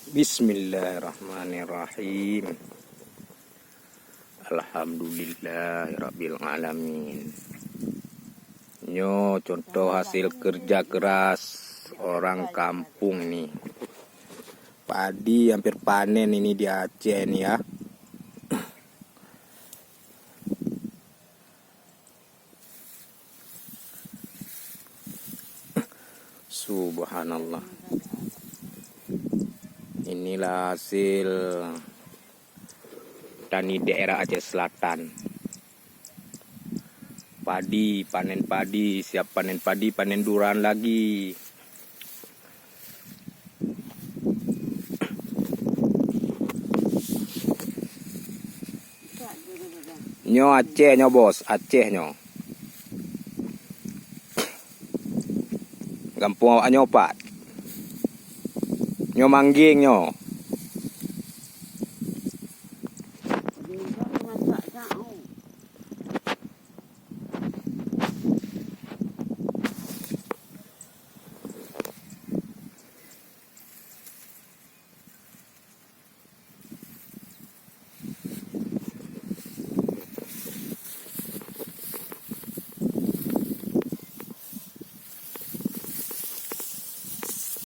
Bismillahirrahmanirrahim. Alhamdulillahirabbil alamin. Nyo contoh hasil kerja keras orang kampung ini. Padi hampir panen ini di Aceh nih ya. Subhanallah. Inilah hasil tani daerah Aceh Selatan. Padi, panen padi, siap panen padi, panen duran lagi. Nyo Aceh nyo bos, Aceh nyo. Kampung awak nyo Pak. Nyo Mangging nyo.